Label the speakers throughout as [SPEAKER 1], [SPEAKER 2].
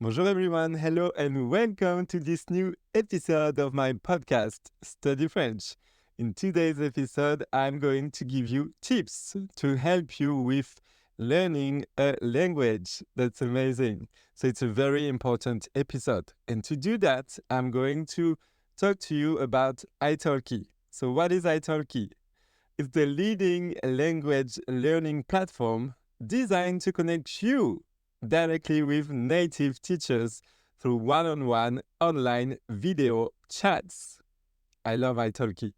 [SPEAKER 1] Bonjour everyone, hello and welcome to this new episode of my podcast, Study French. In today's episode, I'm going to give you tips to help you with learning a language. That's amazing. So it's a very important episode. And to do that, I'm going to talk to you about italki. So what is italki? It's the leading language learning platform designed to connect you directly with native teachers through one-on-one online video chats. I love italki.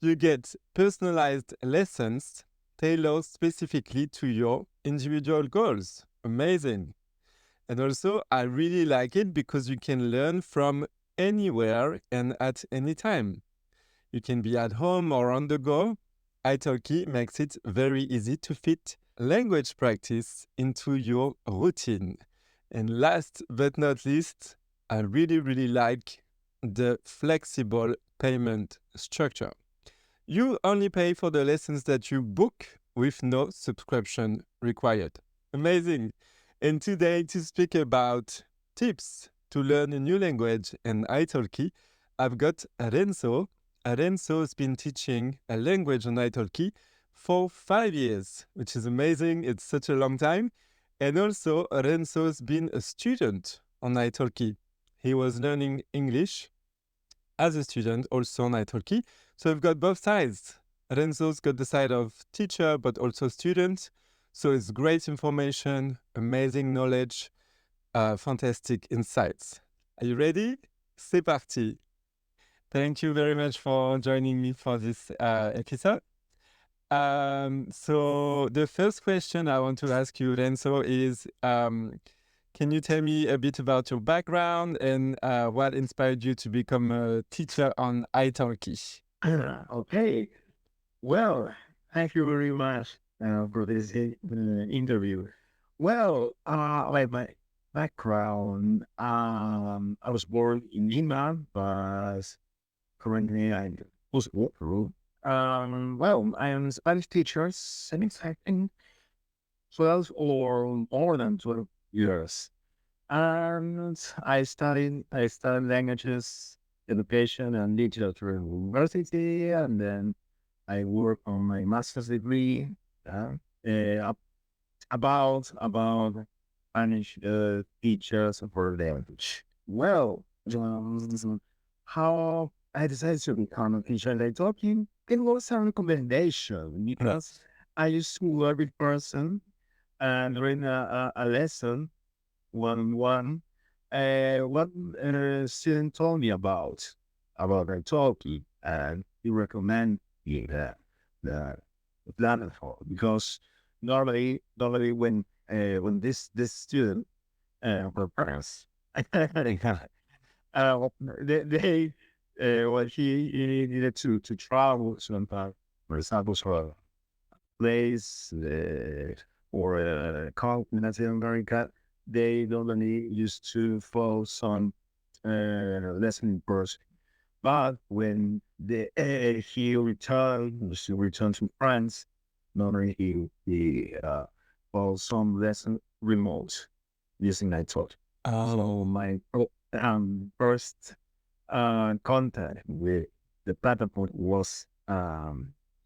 [SPEAKER 1] You get personalized lessons tailored specifically to your individual goals. Amazing. And also, I really like it because you can learn from anywhere and at any time. You can be at home or on the go. italki makes it very easy to fit language practice into your routine. And last but not least, I really like the flexible payment structure. You only pay for the lessons that you book with no subscription required. Amazing. And today, to speak about tips to learn a new language and italki, I've got Renzo. Renzo has been teaching a language on italki for 5 years, which is amazing. It's such a long time. And also, Renzo has been a student on italki. He was learning English as a student, also on italki. So we've got both sides. Renzo's got the side of teacher, but also student. So it's great information, amazing knowledge, fantastic insights. Are you ready? C'est parti. Thank you very much for joining me for this episode. So the first question I want to ask you, Renzo, is can you tell me a bit about your background and what inspired you to become a teacher on italki?
[SPEAKER 2] Okay. Well, thank you very much for this interview. Well, like my background, I was born in Lima, but currently I'm also Peru. Well, I am a Spanish teacher since I think 12 or more than 12 years. And I studied languages, education, and literature in university, and then I work on my master's degree uh, uh, about Spanish teachers for language. Well, how I decided to become a teacher like talking, it was a recommendation because I used to work with person and during a lesson one on one. One student told me about the talkie, and he recommended me the platform because normally when this student for parents they well he needed to travel sometimes, for example, for a place or a continent in Latin America, they normally used to focus on lesson in person. But when he returned to France, normally he follows some lesson remote using iTalk. So
[SPEAKER 1] Oh,
[SPEAKER 2] my first contact with the platform was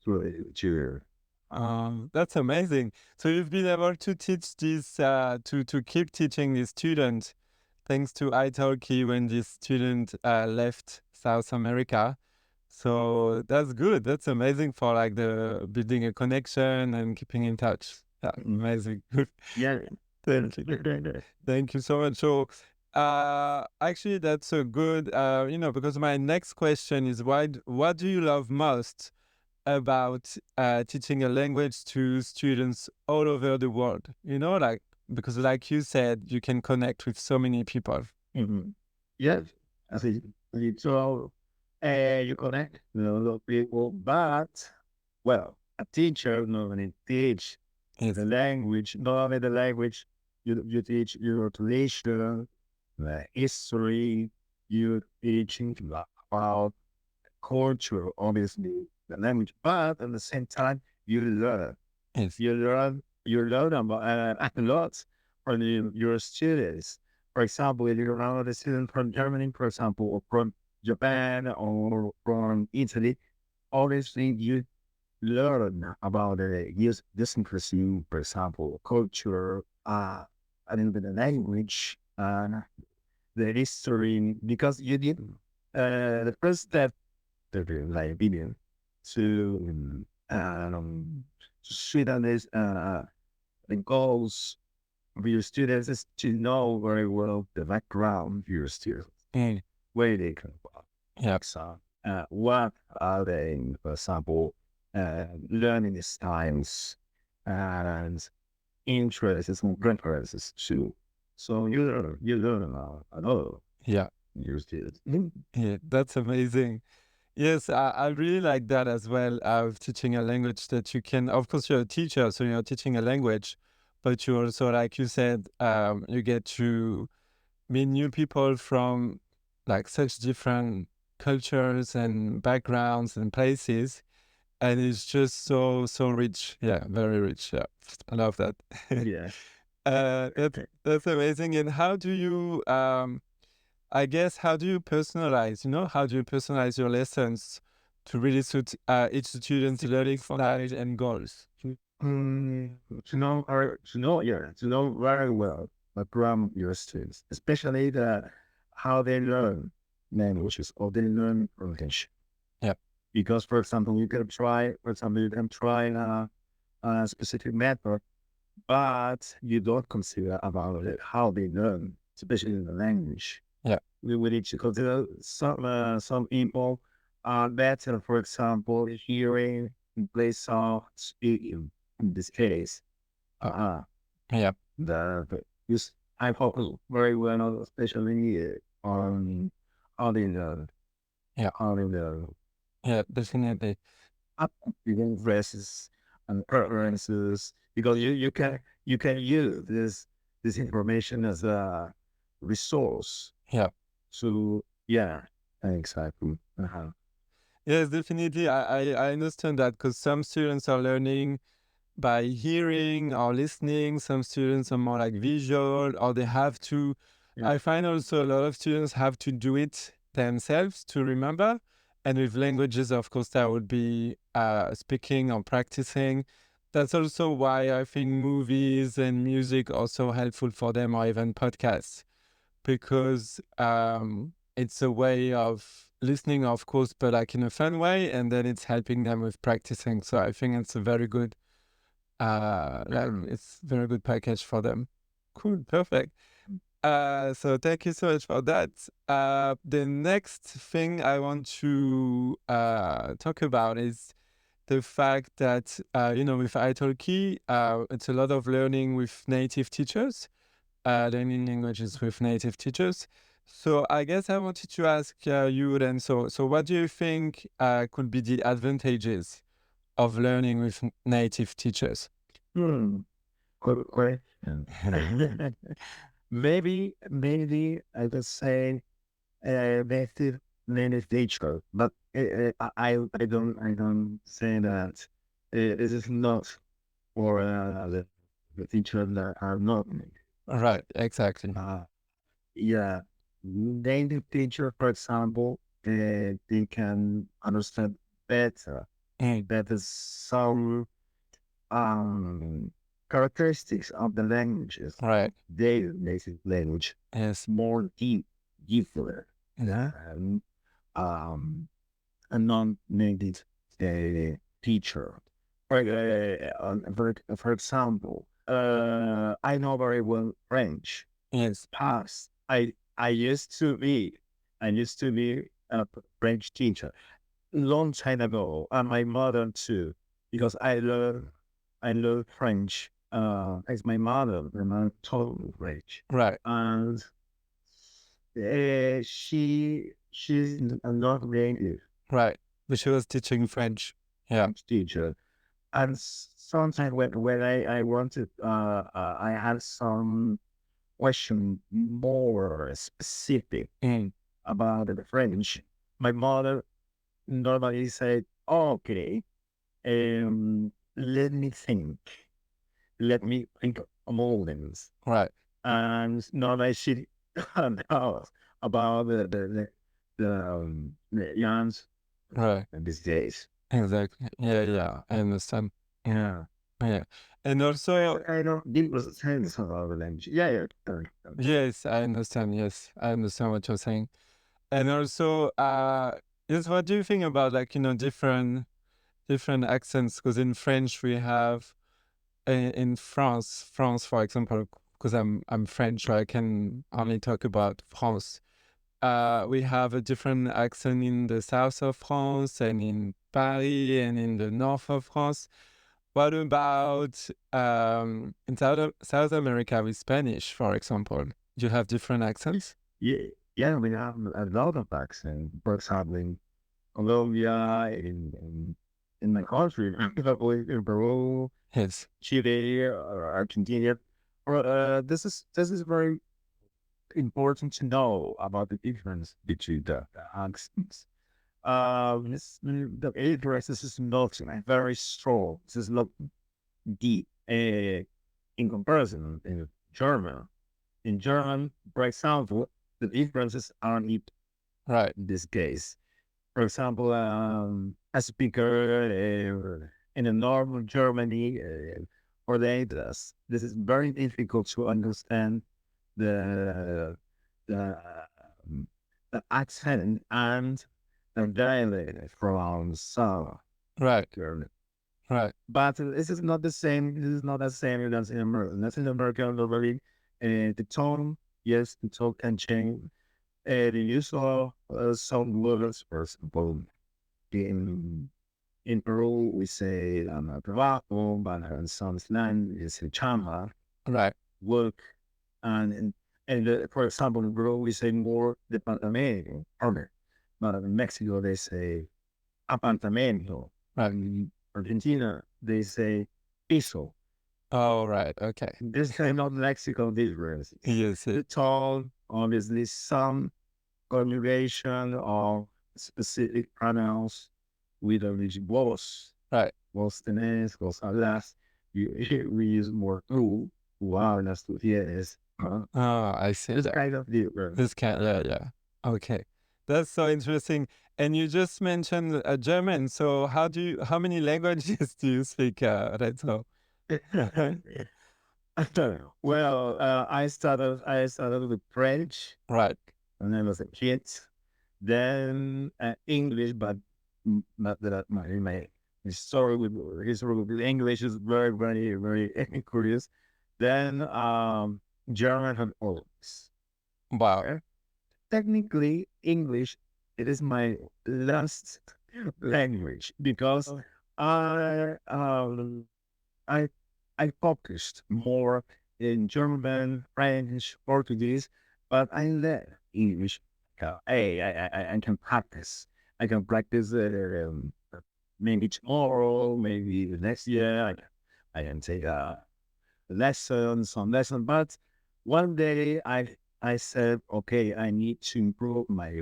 [SPEAKER 2] through Tutor.
[SPEAKER 1] that's amazing. So you've been able to teach this, to keep teaching this student thanks to italki when this student left South America. So that's good. That's amazing for like the building a connection and keeping in touch. Yeah, amazing. Good.
[SPEAKER 2] Yeah.
[SPEAKER 1] Thank you. Thank you so much. So, actually, that's a good, because my next question is what do you love most about teaching a language to students all over the world? Like, because like you said, you can connect with so many people.
[SPEAKER 2] Mm-hmm. Yes, I see. So you connect with a lot of people, but well, a teacher normally teach
[SPEAKER 1] Yes.
[SPEAKER 2] the language, not only the language, you teach your tradition, the history, you teaching about culture, obviously, the language, but at the same time, you learn.
[SPEAKER 1] Yes.
[SPEAKER 2] You learn about a lot from your students. For example, if you're not a student from Germany, for example, or from Japan or from Italy, all these things you learn about use this interests you, for example, culture, a little bit of language, the history, because you did the first step, in my opinion, to straighten this the goals of your students is to know very well the background of your students,
[SPEAKER 1] Mm.
[SPEAKER 2] where they come from.
[SPEAKER 1] Yeah.
[SPEAKER 2] So, what are they, for example, learning styles and interests and preferences too. So you learn a lot
[SPEAKER 1] Yeah.
[SPEAKER 2] your students.
[SPEAKER 1] Yeah. That's amazing. Yes, I really like that as well. Of teaching a language that you can, of course, you're a teacher, so you're teaching a language, but you also, like you said, you get to meet new people from like such different cultures and backgrounds and places, and it's just so rich. Yeah, very rich. Yeah, I love that.
[SPEAKER 2] Yeah.
[SPEAKER 1] That's amazing. And how do you I guess how do you personalize? How do you personalize your lessons to really suit each student's learning style and goals?
[SPEAKER 2] To know very well the background of your students, especially the how they learn languages or they learn English.
[SPEAKER 1] Yeah.
[SPEAKER 2] Because, for example, you can try a specific method, but you don't consider about it, how they learn, especially in the language.
[SPEAKER 1] Yeah.
[SPEAKER 2] We need to consider some people are better, for example, hearing in place of speaking. In this case, uh,
[SPEAKER 1] Yeah.
[SPEAKER 2] the use I hope very well, especially on in the
[SPEAKER 1] Yeah.
[SPEAKER 2] on in the
[SPEAKER 1] Yeah. Definitely.
[SPEAKER 2] up interests and preferences, because you can use this information as a resource.
[SPEAKER 1] Yeah.
[SPEAKER 2] So yeah, exactly. Uh-huh.
[SPEAKER 1] Yes, definitely. I understand that because some students are learning by hearing or listening. Some students are more like visual, or they have to.
[SPEAKER 2] Yeah.
[SPEAKER 1] I find also a lot of students have to do it themselves to remember. And with languages, of course, that would be speaking or practicing. That's also why I think movies and music are so helpful for them, or even podcasts, because it's a way of listening, of course, but like in a fun way, and then it's helping them with practicing. So I think it's a very good it's very good package for them. Cool, perfect. So thank you so much for that. The next thing I want to talk about is the fact that with italki, it's a lot of learning with native teachers, learning languages with native teachers. So I guess I wanted to ask you then. So what do you think could be the advantages of learning with native teachers?
[SPEAKER 2] Hmm. Good question. Maybe I would say native teacher, but I don't say that this is not for the teacher that are not native.
[SPEAKER 1] Right, exactly.
[SPEAKER 2] Yeah, native teacher, for example, they can understand better
[SPEAKER 1] Mm,
[SPEAKER 2] better some um characteristics of the languages,
[SPEAKER 1] right.
[SPEAKER 2] their native language,
[SPEAKER 1] Yes.
[SPEAKER 2] more deeper
[SPEAKER 1] Yeah.
[SPEAKER 2] than a non-native teacher. For example, I know very well French.
[SPEAKER 1] Yes.
[SPEAKER 2] Past, I used to be, I used to be a French teacher long time ago, and my mother too, because I learned French. As my mother taught me French,
[SPEAKER 1] Right.
[SPEAKER 2] and she's not native
[SPEAKER 1] Right. But she was teaching French. Yeah.
[SPEAKER 2] French teacher, and sometimes when I wanted I had some question more specific
[SPEAKER 1] Mm,
[SPEAKER 2] about the French. My mother normally said, "Okay, let me think. Let me think of all things."
[SPEAKER 1] right.
[SPEAKER 2] And normally no, about the youngs
[SPEAKER 1] Right.
[SPEAKER 2] in these days.
[SPEAKER 1] Exactly. Yeah, yeah. I understand.
[SPEAKER 2] Yeah.
[SPEAKER 1] Yeah. And also,
[SPEAKER 2] I don't deep was sense of our language. Yeah, yeah.
[SPEAKER 1] yes, I understand. Yes, I understand what you're saying. And also, yes, what do you think about, like, different accents? Because in French we have, in France, for example, because I'm French, so I can only talk about France. We have a different accent in the south of France and in Paris and in the north of France. What about, in South America with Spanish, for example? Do you have different accents?
[SPEAKER 2] Yeah, yeah, we have a lot of accents. For example, in Colombia, in my country, in Peru,
[SPEAKER 1] Yes.
[SPEAKER 2] Chile, or Argentina. This is very important to know about the difference between the accents. The address is not very strong. This is not deep in comparison in German. In German, for example, the differences are in
[SPEAKER 1] Right.
[SPEAKER 2] this case. For example, a speaker in a normal Germany or the English, this is very difficult to understand the the, um, the accent and the dialect from some
[SPEAKER 1] Right.
[SPEAKER 2] German.
[SPEAKER 1] Right.
[SPEAKER 2] But this is not the same. This is not the same as in America. That's in America. Normally, the tone, yes, the tone can change. The use of some words, for example, in Peru, we say trabajo, but in some slang, it's chamba,
[SPEAKER 1] Right.
[SPEAKER 2] work. And for example, in Peru, we say more departamento, owner. But in Mexico, they say apartamento.
[SPEAKER 1] Right.
[SPEAKER 2] In Argentina, they say piso.
[SPEAKER 1] Oh, right. Okay.
[SPEAKER 2] This kind of lexical differences.
[SPEAKER 1] Yes.
[SPEAKER 2] The tone, obviously, some conjugation of specific pronouns with a rigid voice.
[SPEAKER 1] Right.
[SPEAKER 2] Vos tenés, vos hablas. We use more tú, tú hablas, tú tienes.
[SPEAKER 1] Oh, I see
[SPEAKER 2] It's
[SPEAKER 1] that.
[SPEAKER 2] kind of different.
[SPEAKER 1] This kind, yeah, yeah. Okay. That's so interesting. And you just mentioned, German. So how many languages do you speak, Renzo?
[SPEAKER 2] Well, I started with French
[SPEAKER 1] Right.
[SPEAKER 2] when I was a kid. Then English, but not that my history with English is very, very, very curious. Then German and always.
[SPEAKER 1] Wow.
[SPEAKER 2] Technically, English it is my last language because I um I I focused more in German, French, Portuguese, but I learned English. Hey, I can practice. I can practice maybe tomorrow, maybe the next year. I can take some lesson. But one day I said, okay, I need to improve my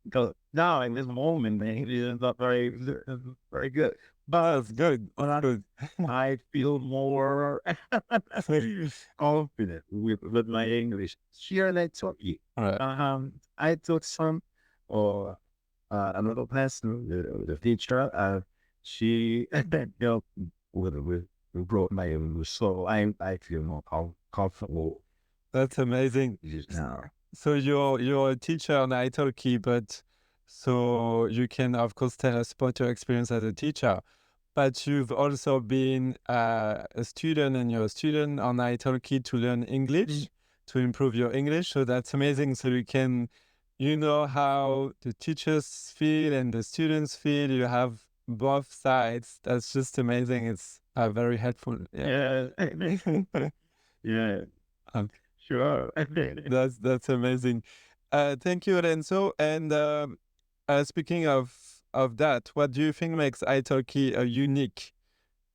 [SPEAKER 2] because now in this moment, my English is not very good. But
[SPEAKER 1] That's good.
[SPEAKER 2] when
[SPEAKER 1] That's good.
[SPEAKER 2] I feel more confident with my English. Here I took you.
[SPEAKER 1] Right.
[SPEAKER 2] I took some or another person, the teacher. She helped with brought my English, so I feel more comfortable
[SPEAKER 1] That's amazing.
[SPEAKER 2] just now.
[SPEAKER 1] So you're a teacher on italki, but so you can of course tell us about your experience as a teacher. But you've also been, a student, and you're a student on italki to learn English, to improve your English. So that's amazing. So you know how the teachers feel and the students feel. You have both sides. That's just amazing. It's, very helpful. Yeah.
[SPEAKER 2] Yeah, yeah,
[SPEAKER 1] Um,
[SPEAKER 2] sure.
[SPEAKER 1] that's amazing. Thank you, Renzo. And, speaking of that, what do you think makes italki a unique,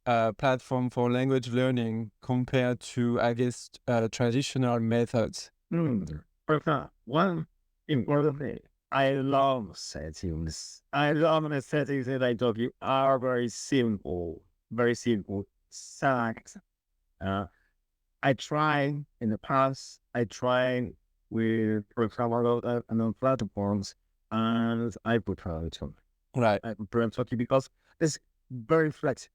[SPEAKER 1] platform for language learning compared to, I guess, traditional methods?
[SPEAKER 2] But one important thing, I love settings. I love the settings that I told you are very simple, very simple. Sacked. Uh, I tried in the past. I tried with, for example, on platforms, and I prefer it.
[SPEAKER 1] Right.
[SPEAKER 2] I prefer Italki because it's very flexible.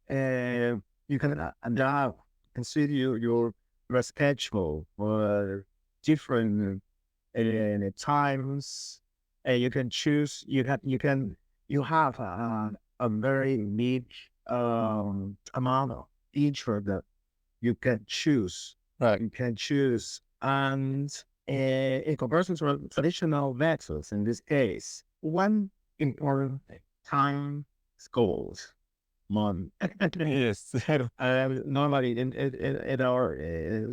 [SPEAKER 2] Uh, you can adapt, consider your schedule for different times. You can choose. You have a very niche amount of feature that you can choose.
[SPEAKER 1] Right.
[SPEAKER 2] You can choose, and in comparison to traditional methods, in this case, one important thing, time is gold. Month.
[SPEAKER 1] Yes.
[SPEAKER 2] Normally in our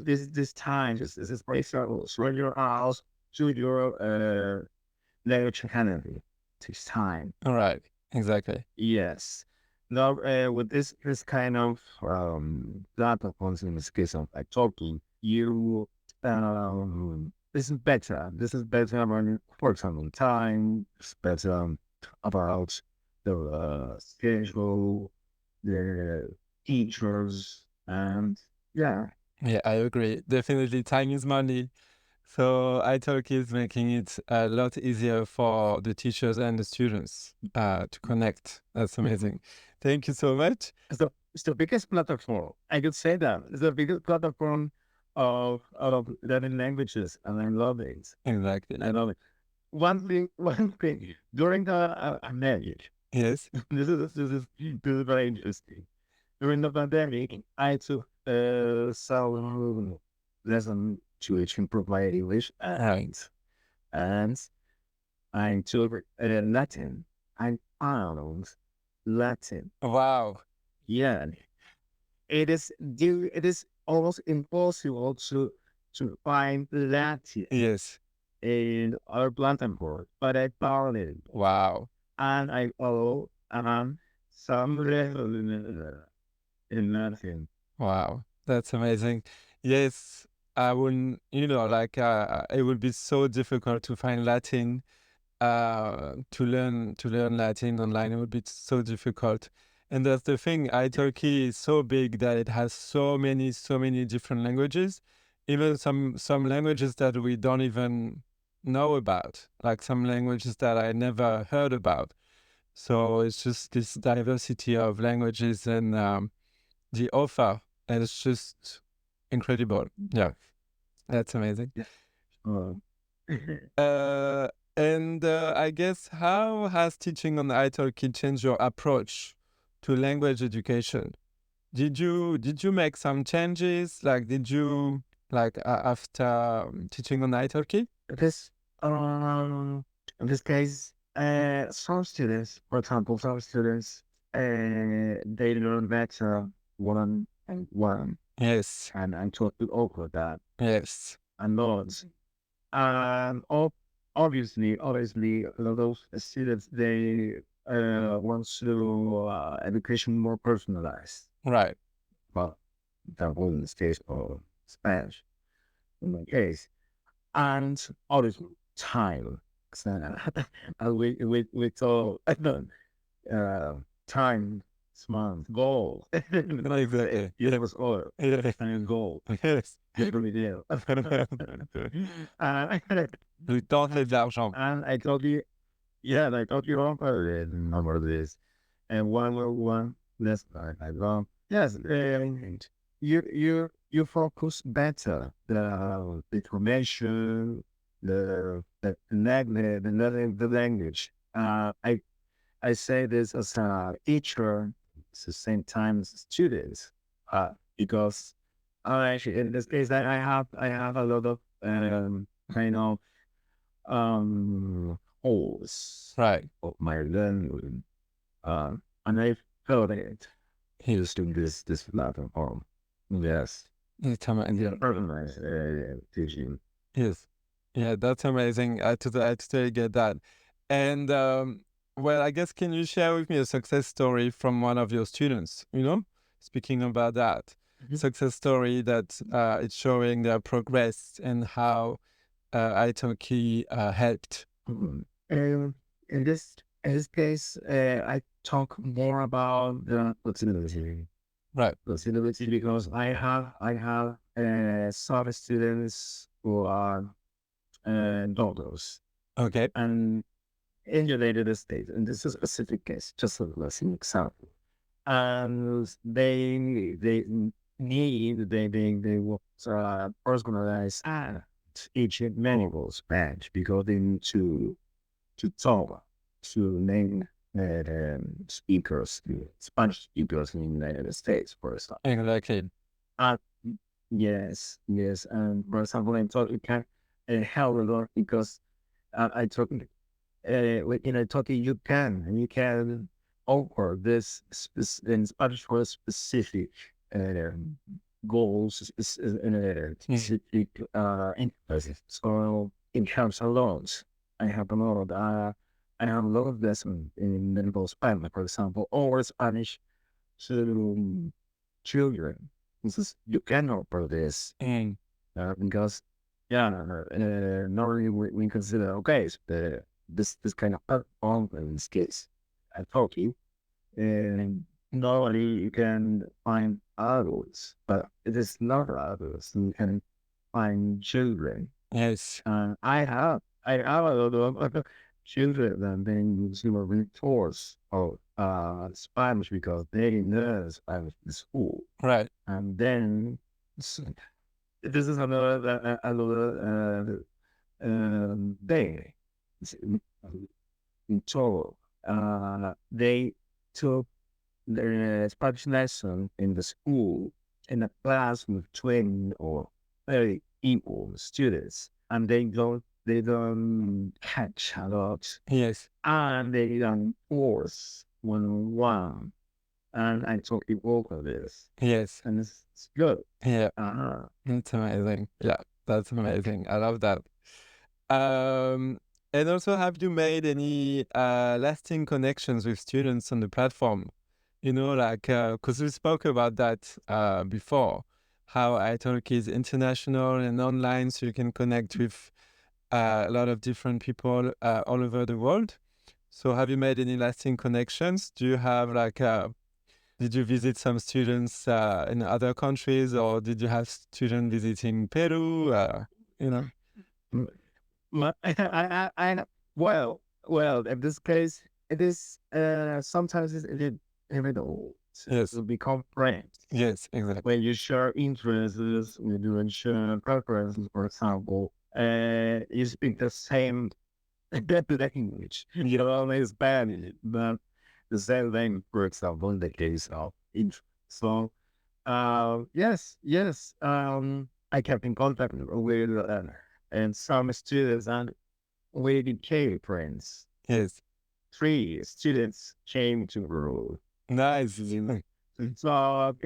[SPEAKER 2] this time, this place from your house to your language academy takes time.
[SPEAKER 1] All right. Exactly.
[SPEAKER 2] Yes. Now with this kind of platforms, in this case of like talking, you this is better. This is better when, for example, time. It's better about the schedule, the teachers, and yeah.
[SPEAKER 1] Yeah, I agree. Definitely, time is money. So italki is making it a lot easier for the teachers and the students to connect. That's amazing. Thank you so much.
[SPEAKER 2] It's the biggest platform. I could say that it's the biggest platform of learning languages, and I love it.
[SPEAKER 1] Exactly.
[SPEAKER 2] I love it. One thing during the marriage.
[SPEAKER 1] Yes.
[SPEAKER 2] This is very interesting. During the pandemic, I took some lesson to improve my English, and I took Latin. I found Latin.
[SPEAKER 1] Wow.
[SPEAKER 2] Yeah, it is almost impossible to find Latin
[SPEAKER 1] Yes.
[SPEAKER 2] in our platform, but I found it,
[SPEAKER 1] Wow.
[SPEAKER 2] and I follow some level in Latin.
[SPEAKER 1] Wow. That's amazing. Yes. I wouldn't, like it would be so difficult to find Latin to learn Latin online. It would be so difficult. And that's the thing. italki is so big that it has so many different languages, even some languages that we don't even know about, like some languages that I never heard about. So it's just this diversity of languages and the offer, and it's just incredible. Yeah, that's amazing.
[SPEAKER 2] Yeah. Uh,
[SPEAKER 1] Uh, and I guess how has teaching on italki changed your approach to language education? Did you make some changes? Like, did you like after teaching on italki?
[SPEAKER 2] this in this case, some students, for example, some students, they learn better one and one,
[SPEAKER 1] Yes,
[SPEAKER 2] and totally over that
[SPEAKER 1] yes,
[SPEAKER 2] and not. And obviously, a lot of students they want to education more personalized,
[SPEAKER 1] right.
[SPEAKER 2] but that was in this case for Spanish in my case, and obviously time. So, we saw uh, time month goal.
[SPEAKER 1] Exactly.
[SPEAKER 2] Yeah, it was all
[SPEAKER 1] Yes.
[SPEAKER 2] time goal.
[SPEAKER 1] Yes.
[SPEAKER 2] It really did. And
[SPEAKER 1] Le temps c'est de l'argent.
[SPEAKER 2] I told you, yeah, I told you wrong. Number this, and one less I wrong. Yes, you focus better the information, the language. I say this as a teacher, at the same time as a student, because actually in this case I have a lot of kind of holes
[SPEAKER 1] Right.
[SPEAKER 2] of my learning, and I felt it used to this platform. Yes,
[SPEAKER 1] Yeah.
[SPEAKER 2] organized teaching.
[SPEAKER 1] Yes. Yeah, that's amazing. I totally get that. And well, I guess can you share with me a success story from one of your students? Speaking about that
[SPEAKER 2] Mhm.
[SPEAKER 1] success story that it's showing their progress and how italki helped.
[SPEAKER 2] Mhm. In this case, I talk more about the flexibility.
[SPEAKER 1] Right.
[SPEAKER 2] possibility because I have some students who are doctors
[SPEAKER 1] Okay.
[SPEAKER 2] and in the United States, and this is a specific case, just as an example. And they want personalize at each medical badge because they need to talk to name speakers, Spanish speakers in the United States, for example.
[SPEAKER 1] Exactly.
[SPEAKER 2] Uh, yes, yes. And for example, in talk, it can help a lot because I talk in a talking you can offer this in Spanish for specific uh, goals,
[SPEAKER 1] Mm.
[SPEAKER 2] specific interests. So it helps a lot. I have a lot of I have a lot of lessons in medical Spanish, for example, or Spanish to children. This is, you can offer this
[SPEAKER 1] Mm.
[SPEAKER 2] because yeah, normally we consider okay, so this kind of platform in this case, I told you, and normally you can find adults, but it is not adults. You can find children.
[SPEAKER 1] Yes.
[SPEAKER 2] I have a lot of children that been using a resource of Spanish because they learn Spanish in school,
[SPEAKER 1] Right.
[SPEAKER 2] and then this is another day. In total, they took their Spanish lesson in the school in a class with 20 or 30 equal students, and they don't catch a lot,
[SPEAKER 1] Yes.
[SPEAKER 2] and they don't force one on one. And I took it over this,
[SPEAKER 1] Yes.
[SPEAKER 2] and it's good.
[SPEAKER 1] Yeah.
[SPEAKER 2] Uh-huh.
[SPEAKER 1] It's amazing. Yeah. That's amazing. I love that. Um, and also, have you made any lasting connections with students on the platform? You know, like, because we spoke about that before, how italki is international and online, so you can connect with a lot of different people all over the world. So, have you made any lasting connections? Do you have like, did you visit some students in other countries, or did you have students visiting Peru? You know?
[SPEAKER 2] Mm, well, in this case, it is sometimes it inevitable
[SPEAKER 1] Yes.
[SPEAKER 2] to become friends
[SPEAKER 1] Yes. Exactly.
[SPEAKER 2] when you share interests, when you share preferences. For example, you speak the same language. You know, only Spanish, but the same language. For example, in the case of interest. So, yes. I kept in contact with and some students and we became friends.
[SPEAKER 1] Yes.
[SPEAKER 2] 3 students came to Peru
[SPEAKER 1] Nice.
[SPEAKER 2] to talk,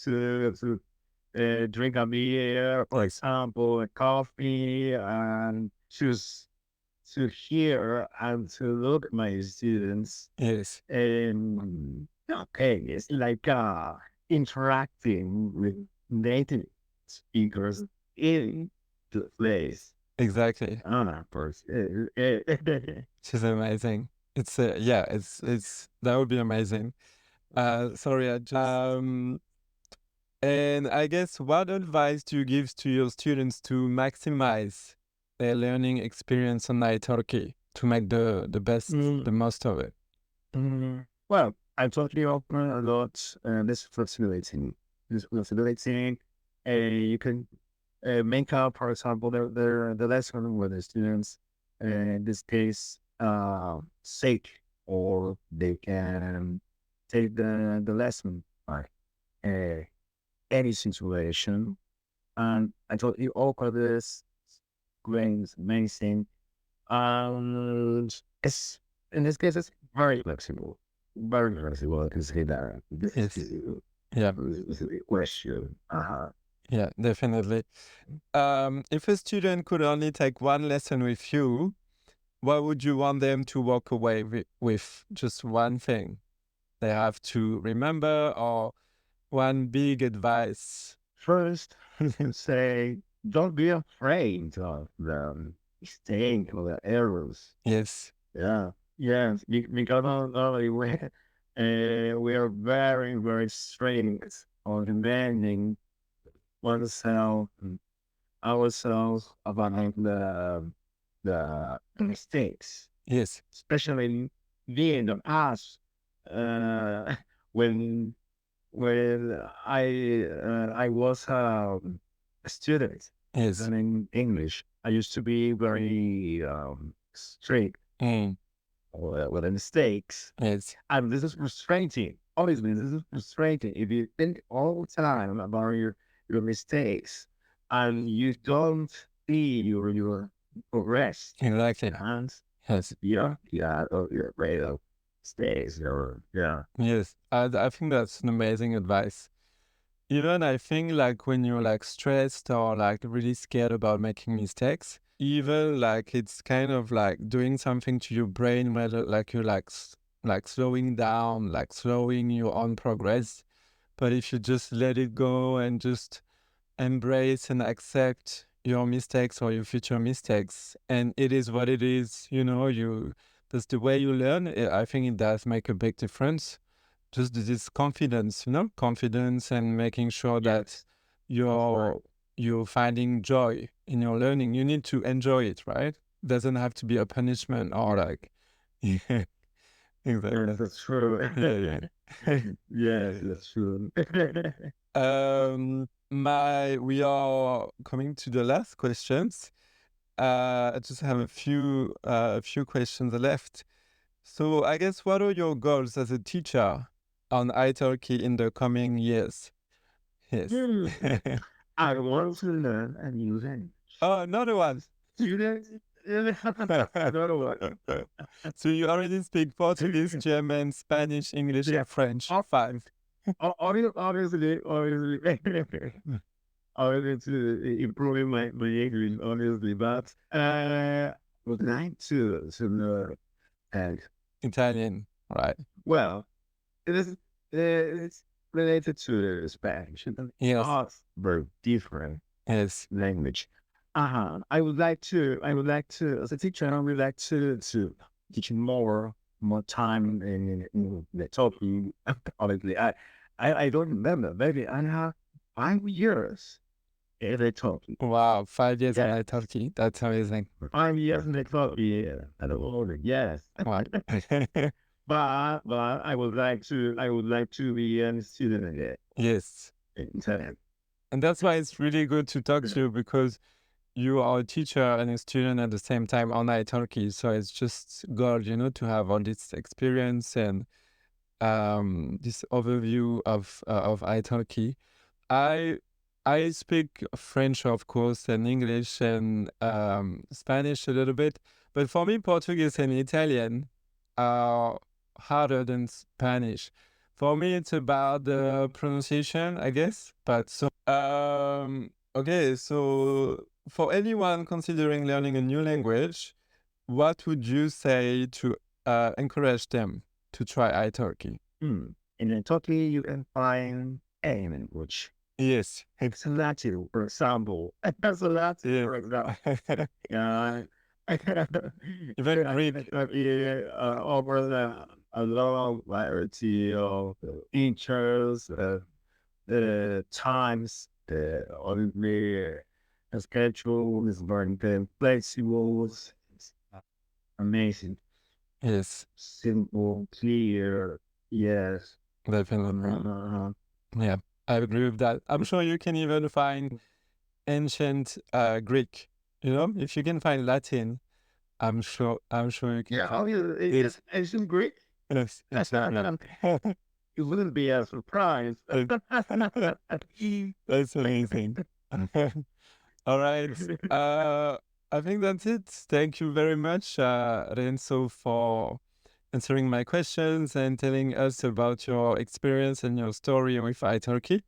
[SPEAKER 2] to drink a beer, for example, a coffee, and to hear and to look at my students.
[SPEAKER 1] Yes.
[SPEAKER 2] Okay, it's like interacting with native speakers in the place.
[SPEAKER 1] Exactly.
[SPEAKER 2] Of course.
[SPEAKER 1] She's amazing. It's yeah, it's that would be amazing. Sorry, I just and I guess what advice do you give to your students to maximize their learning experience on italki to make the best,
[SPEAKER 2] Mm,
[SPEAKER 1] the most of it?
[SPEAKER 2] well, I totally open a lot this flexibility. This flexibility, you can make up, for example, the lesson with the students. In this case, sick, or they can take the lesson by uh, any situation. And I totally offer this great, amazing. It's in this case, it's very flexible. Very flexible. I can say that. This
[SPEAKER 1] Yes.
[SPEAKER 2] is
[SPEAKER 1] Yeah.
[SPEAKER 2] a question.
[SPEAKER 1] Yeah, definitely. If a student could only take one lesson with you, what would you want them to walk away with? Just one thing they have to remember, or one big advice?
[SPEAKER 2] First, say, don't be afraid of the mistake or the errors.
[SPEAKER 1] Yes.
[SPEAKER 2] Yeah. Yes. Because not only when We are very, very strict on demanding oneself, ourselves about the mistakes,
[SPEAKER 1] Yes.
[SPEAKER 2] especially me and us. Uh, when when I was a student
[SPEAKER 1] Yes.
[SPEAKER 2] learning English, I used to be very strict
[SPEAKER 1] Mm.
[SPEAKER 2] with the mistakes.
[SPEAKER 1] Yes.
[SPEAKER 2] And this is frustrating. Honestly, this is frustrating. If you think all the time about your mistakes and you don't see your progress,
[SPEAKER 1] Exactly.
[SPEAKER 2] and
[SPEAKER 1] Yes.
[SPEAKER 2] you're afraid of mistakes or yeah.
[SPEAKER 1] Yes. I think that's an amazing advice. Even I think like when you're like stressed or like really scared about making mistakes, even like it's kind of like doing something to your brain, whether like you're like like slowing down, like slowing your own progress. But if you just let it go and just embrace and accept your mistakes or your future mistakes, and it is what it is, you know, you that's the way you learn. I think it does make a big difference. Just this confidence, you know, confidence and making sure that
[SPEAKER 2] Yes, that's right.
[SPEAKER 1] you're you're finding joy in your learning. You need to enjoy it, right? Doesn't have to be a punishment or like yeah,
[SPEAKER 2] Yes,
[SPEAKER 1] exactly.
[SPEAKER 2] that's true.
[SPEAKER 1] Yeah, yeah.
[SPEAKER 2] Yes, that's true.
[SPEAKER 1] My we are coming to the last questions. I just have a few questions left. So I guess what are your goals as a teacher on italki in the coming years? Yes.
[SPEAKER 2] Hmm. I want to learn a new language.
[SPEAKER 1] Oh, another one.
[SPEAKER 2] Students, another one.
[SPEAKER 1] So you already speak Portuguese, German, Spanish, English,
[SPEAKER 2] Yeah.
[SPEAKER 1] and French.
[SPEAKER 2] Ob-
[SPEAKER 1] Five.
[SPEAKER 2] Obviously, obviously, improving my English, obviously, but would like to learn. And
[SPEAKER 1] Italian, right?
[SPEAKER 2] well, it is it's related to Spanish. And
[SPEAKER 1] Yes.
[SPEAKER 2] are very different
[SPEAKER 1] Yes.
[SPEAKER 2] language. I would like to, as a teacher, I would like to teach more time in the talking. Honestly, I don't remember. Maybe I have 5 years in the talking.
[SPEAKER 1] Wow, 5 years on
[SPEAKER 2] Yeah,
[SPEAKER 1] italki. That's amazing.
[SPEAKER 2] 5 years in the talking. Yeah, I don't know. Yes,
[SPEAKER 1] Wow.
[SPEAKER 2] but I would like to be a student again
[SPEAKER 1] Yes.
[SPEAKER 2] in Italian.
[SPEAKER 1] And that's why it's really good to talk to you because you are a teacher and a student at the same time on italki. So it's just good, you know, to have all this experience and this overview of italki. I I speak French, of course, and English and Spanish a little bit, but for me, Portuguese and Italian are harder than Spanish. For me, it's about the pronunciation, I guess. But so, okay, so for anyone considering learning a new language, what would you say to encourage them to try italki?
[SPEAKER 2] Hmm. In Turkey, you can find any language.
[SPEAKER 1] Yes.
[SPEAKER 2] It's Latin, for example. It's Latin,
[SPEAKER 1] Yeah.
[SPEAKER 2] for example. Yeah.
[SPEAKER 1] Even Greek.
[SPEAKER 2] Over a lot of variety of features, times, obviously, schedule is very flexible. It's amazing,
[SPEAKER 1] Yes,
[SPEAKER 2] simple, clear. Yes.
[SPEAKER 1] definitely.
[SPEAKER 2] Uh,
[SPEAKER 1] Yeah, I agree with that. I'm sure you can even find ancient Greek. You know, if you can find Latin, I'm sure you can
[SPEAKER 2] yeah,
[SPEAKER 1] find.
[SPEAKER 2] obviously,
[SPEAKER 1] Yes,
[SPEAKER 2] it's in Greek.
[SPEAKER 1] yes,
[SPEAKER 2] That's not,
[SPEAKER 1] exactly.
[SPEAKER 2] it wouldn't be a surprise.
[SPEAKER 1] That's amazing. All right. I think that's it. Thank you very much, Renzo, for answering my questions and telling us about your experience and your story with iTurkey.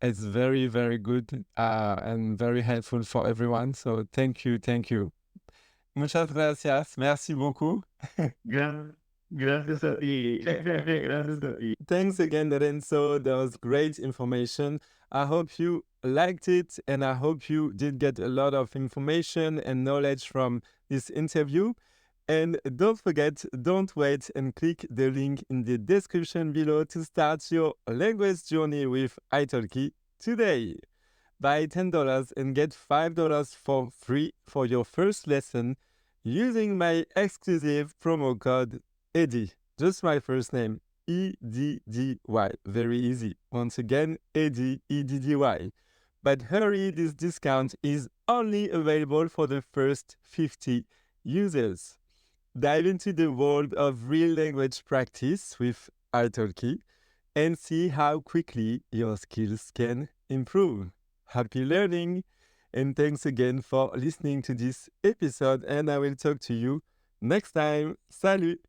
[SPEAKER 1] It's very, very good and very helpful for everyone. So thank you, thank you. Muchas gracias. Merci beaucoup.
[SPEAKER 2] Gracias a ti. Gracias a ti.
[SPEAKER 1] Thanks again, Renzo. That was great information. I hope you liked it and I hope you did get a lot of information and knowledge from this interview. And don't forget, don't wait and click the link in the description below to start your language journey with italki today. Buy $10 and get $5 for free for your first lesson using my exclusive promo code Eddy. Just my first name, EDDY. Very easy. Once again, Eddy, EDDY. But hurry, this discount is only available for the first 50 users. Dive into the world of real language practice with italki and see how quickly your skills can improve. Happy learning! And thanks again for listening to this episode, and I will talk to you next time. Salut!